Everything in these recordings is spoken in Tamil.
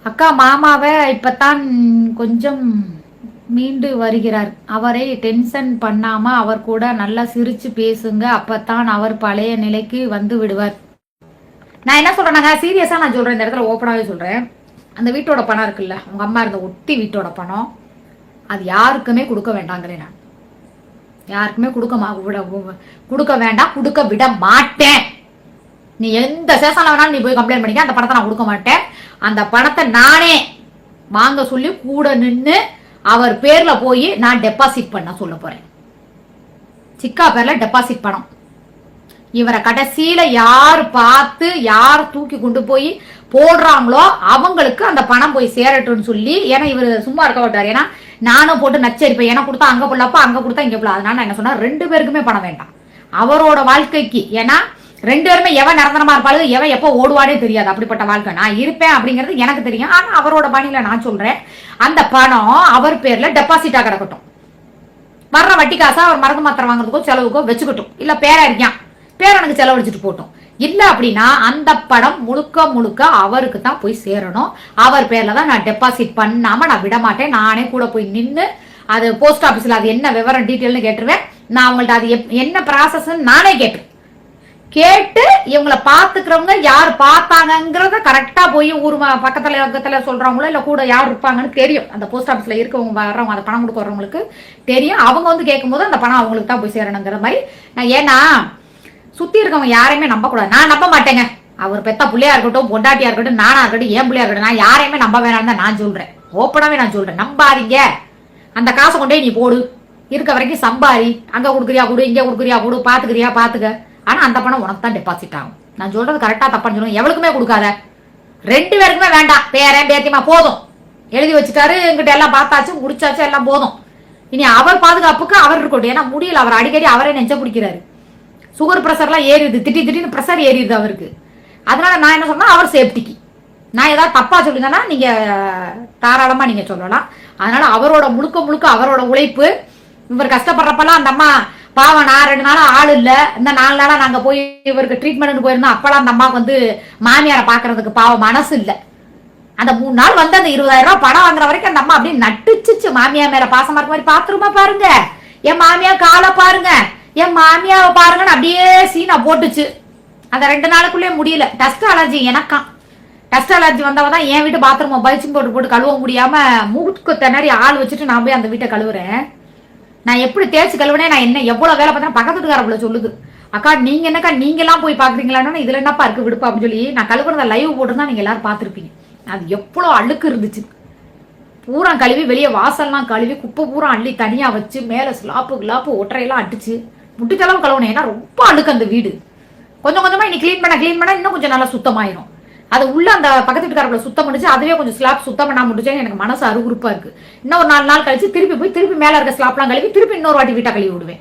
அக்கா மாமாவை இப்பத்தான் கொஞ்சம் மீண்டு வருகிறார். அவரை டென்ஷன் பண்ணாம அவர் கூட நல்லா சிரிச்சு பேசுங்க. அப்பத்தான் அவர் பழைய நிலைக்கு வந்து விடுவார். நான் என்ன சொல்றேன்னாங்க, சீரியஸா நான் சொல்றேன், இந்த இடத்துல ஓப்பனாவே சொல்றேன். அந்த வீட்டோட பணம் இருக்குல்ல, உங்க அம்மா இருந்த ஒட்டி வீட்டோட பணம், அது யாருக்குமே கொடுக்க வேண்டாங்கிறேன். நான் யாருக்குமே கொடுக்க வேண்டாம், கொடுக்க விட மாட்டேன். நீ எந்த சேஷன்ல வேணாலும் நீ போய் கம்ப்ளைண்ட் பண்ணிக்க, அந்த பணத்தை நான் கொடுக்க மாட்டேன். அந்த பணத்தை நானே வாங்க சொல்லி கூட நின்று அவர் பேர்ல போய் நான் டெபாசிட் பண்ண சொல்ல போறேன். சிக்கா பேர்ல டெபாசிட் பணம். இவரை கடைசியில யார் பார்த்து யார் தூக்கி கொண்டு போய் போடுறாங்களோ அவங்களுக்கு அந்த பணம் போய் சேரட்டும்னு சொல்லி, ஏன்னா இவர் சும்மா இருக்க மாட்டார். ஏன்னா நானும் போட்டு நச்சரிப்பேன், ஏன்னா கொடுத்தா அங்க போடலப்பா, அங்க கொடுத்தா இங்க போடலாம். அதனால நான் என்ன சொன்னா, 2 பேருக்குமே பணம் வேண்டாம் அவரோட வாழ்க்கைக்கு. ஏன்னா 2 பேருமே எவன் நிரந்தரமா இருப்பாரு, எவன் எப்போ ஓடுவானே தெரியாது. அப்படிப்பட்ட வாழ்க்கை நான் இருப்பேன் அப்படிங்கிறது எனக்கு தெரியும். ஆனா அவரோட பணியில நான் சொல்றேன், அந்த பணம் அவர் பேர்ல டெபாசிட்டா கிடக்கட்டும். வர்ற வட்டி காசா அவர் மருந்து மாத்திரை வாங்குறதுக்கோ செலவுக்கோ வச்சுக்கட்டும். இல்ல பேரறிஞான் பேரனுக்கு செலவழிச்சுட்டு போட்டோம். இல்ல அப்படின்னா அந்த பணம் முழுக்க முழுக்க அவருக்கு தான் போய் சேரணும். அவர் பேர்ல தான் நான் டெபாசிட் பண்ணாம நான் விட மாட்டேன். நானே கூட போய் நின்று அது போஸ்ட் ஆபீஸ்ல அது என்ன விவரம் டீட்டெயில்னு கேட்டுருவேன். நான் அவங்கள்ட்ட அது என்ன ப்ராசஸ் நானே கேட்டு இவங்களை பாத்துக்கிறவங்க யார் பார்த்தாங்கிறத கரெக்டா போய் ஊர் பக்கத்துல சொல்றவங்களோ இல்ல கூட யார் இருப்பாங்கன்னு தெரியும். அந்த போஸ்ட் ஆபீஸ்ல இருக்கவங்க வர்றவங்க, அந்த பணம் கொடுக்க வரவங்களுக்கு தெரியும். அவங்க வந்து கேட்கும் போது அந்த பணம் அவங்களுக்கு தான் போய் சேரணுங்கிற மாதிரி நான், ஏன்னா சுத்தி இருக்கவங்க யாரையுமே நம்ப கூடாது. நான் நம்ப மாட்டேங்க. அவர் பெத்த பிள்ளையா இருக்கட்டும், பொண்டாட்டியா இருக்கட்டும், நானா இருக்கட்டும், ஏன் பிள்ளையா இருக்கட்டும், நான் யாரையுமே நம்ப வேணாம் தான் நான் சொல்றேன். ஓப்பனாவே நான் சொல்றேன், நம்பாதீங்க. அந்த காசை கொண்டே நீ போடு, இருக்க வரைக்கும் சம்பாரி. அங்க கொடுக்குறியா கொடு, இங்க கொடுக்குறியா கொடு, பாத்துக்கிறியா பாத்துக்க. ஆனா அந்த பணம் உனக்கு தான் டெபாசிட் ஆகும். நான் சொல்றது கரெக்டா தப்பான்னு சொல்லுங்க. எவளுக்குமே கொடுக்காத, 2 பேருக்குமே வேண்டாம். பேரன் பேத்தியமா போதும், எழுதி வச்சுட்டாரு, எங்கிட்ட எல்லாம் பார்த்தாச்சு முடிச்சாச்சு, எல்லாம் போதும். இனி அவர் பாதுகாப்புக்கு அவர் இருக்கட்டும். ஏன்னா முடியல, அவர் அடிக்கடி அவரே நெஞ்ச பிடிக்கிறாரு. சுகர் பிரஷர்லாம் ஏறிடுது, திடீர்னு பிரஷர் ஏறிடுது அவருக்கு. அதனால நான் என்ன சொன்னா, அவர் சேஃப்டிக்கு நான் ஏதாவது தப்பா சொல்லுங்கன்னா நீங்க தாராளமா நீங்க சொல்லலாம். அதனால அவரோட முழுக்க அவரோட உழைப்பு. இவர் கஷ்டப்படுறப்பெல்லாம் அந்த அம்மா பாவம், நான் 2 நாளா ஆள் இல்ல, இந்த 4 நாளா நாங்க போய் இவருக்கு ட்ரீட்மெண்ட் போயிருந்தோம். அப்பெல்லாம் அந்த அம்மாவுக்கு வந்து மாமியாரை பாக்குறதுக்கு பாவம் மனசு இல்ல. அந்த 3 நாள் வந்து அந்த 20,000 ரூபாய் பணம் வாங்குற வரைக்கும் அந்த அம்மா அப்படியே நட்டுச்சு. மாமியா மேல பாசமா இருக்க மாதிரி பாத்துருமா பாருங்க, என் மாமியா காலை பாருங்க, என் மாமியாவை பாருங்கன்னு அப்படியே சீனா போட்டுச்சு. அந்த 2 நாளுக்குள்ளேயே முடியல. டஸ்ட் அலர்ஜி எனக்காம். டஸ்ட் அலர்ஜி வந்தவதான் என் வீட்டு பாத்ரூம் பைச்சிங் போட்டு கழுவ முடியாம மூக்கு திணறி ஆள் வச்சுட்டு நான் போய் அந்த வீட்டை கழுவுறேன். நான் எப்படி தேய்ச்சி கழுவுனே, நான் என்ன எவ்வளவு வேலை பார்த்தா பக்கத்து வீட்டுக்காரப்புல சொல்லுது, அக்கா நீங்க என்னக்கா நீங்க எல்லாம் போய் பாக்குறீங்களான்னு, இதுல என்னப்பா இருக்கு விடுப்பா அப்படின்னு சொல்லி நான் கழுவுறத லைவ் போட்டுருந்தா நீங்க எல்லாரும் பாத்துருப்பீங்க. அது எவ்வளவு அழுக்கு இருந்துச்சு. பூரா கழுவி வெளியே வாசல்லாம் கழுவி குப்பை பூரா அள்ளி தனியா வச்சு மேல ஸ்லாப்பு ஒற்றையெல்லாம் அடிச்சு முட்டிச்சளவு கழுவுனேன். ஏன்னா ரொம்ப அழுக்கு அந்த வீடு. கொஞ்சம் கொஞ்சமா இன்னைக்கு கிளீன் பண்ண இன்னும் கொஞ்சம் நல்லா சுத்தமாயிரும். அது உள்ள அந்த பக்கத்து வீட்டுக்காரப்புல சுத்தம் பண்ணிச்சு. அதுவே கொஞ்சம் ஸ்லாப் சுத்தம் பண்ணா முடிச்சேன். எனக்கு மனசு அருகுறுப்பா இருக்கு. இன்னும் ஒரு 4 நாள் கழிச்சு திருப்பி மேல இருக்க ஸ்லாப்லாம் கழுவி திருப்பி இன்னொரு வாட்டி வீட்டை கழுவி விடுவேன்.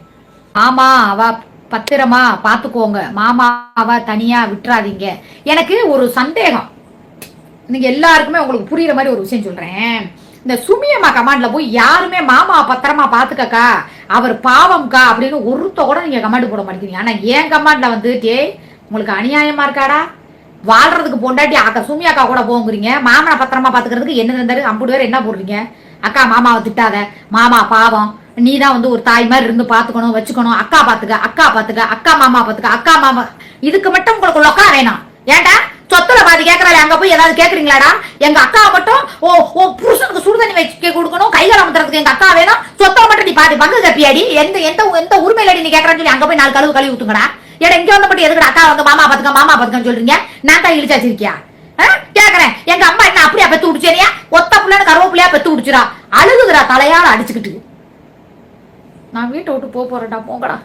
ஆமா அவ பத்திரமா பாத்துக்கோங்க, மாமாவா தனியா விட்டுறாதீங்க. எனக்கு ஒரு சந்தேகம், நீங்க எல்லாருக்குமே உங்களுக்கு புரியுற மாதிரி ஒரு விஷயம் சொல்றேன். இந்த சுமியம்மா கமாண்ட்ல போய் யாருமே மாமா பத்திரமா பாத்துக்கக்கா, அவர் பாவம்க்கா அப்படின்னு ஒருத்த கூட நீங்க கமாண்ட் போட மாட்டேங்கிறீங்க. ஆனா ஏன் கமாண்ட்ல வந்து உங்களுக்கு அநியாயமா இருக்காடா, வாழ்றதுக்கு பொண்டாட்டி அக்கா சுமி அக்கா கூட போங்கிறீங்க, மாமனை பத்திரமா பாத்துக்கிறதுக்கு என்ன இருந்தாரு 50 பேர் என்ன போடுறீங்க. அக்கா மாமாவை திட்டாத, மாமா பாவம், நீ தான் வந்து ஒரு தாய் மாதிரி இருந்து பாத்துக்கணும் வச்சுக்கணும், அக்கா பாத்துக்க, அக்கா மாமா பாத்துக்க, அக்கா மாமா. இதுக்கு மட்டும் உங்களுக்கு லொக்கா வேணாம். ஏன்டா சொத்துல பாதி கேட்கறாரு, அங்க போய் ஏதாவது கேக்குறீங்களாடா? எங்க அக்கா மட்டும் புருஷனுக்கு சுடுதண்ணி வச்சு கொடுக்கணும், கைகால அமுத்துறதுக்கு எங்க அக்கா வேணும், சொத்தை மட்டும் நீ பாதி பங்கு கப்பியாடி, எந்த உரிமையில நீ கேட்கறான்னு சொல்லி அங்க போய் 4 கழுவி ஊத்துங்கடா. ஏன்னா இங்க வந்து மட்டும் எதுக்கு அக்கா வந்து மாமா பாத்துக்கன்னு சொல்றீங்க? நான் தான் இழிச்சாச்சிருக்கியா கேக்குறேன். எங்க அம்மா என்ன அப்படியா பெத்து விடுச்சேனியா? ஒத்த புள்ளன்னு கருவேப்பிள்ளையா பெத்து விடுச்சுரா, அழுகுதுரா தலையால அடிச்சுக்கிட்டு. நான் வீட்டை விட்டு போறேன்டா, போங்கடா.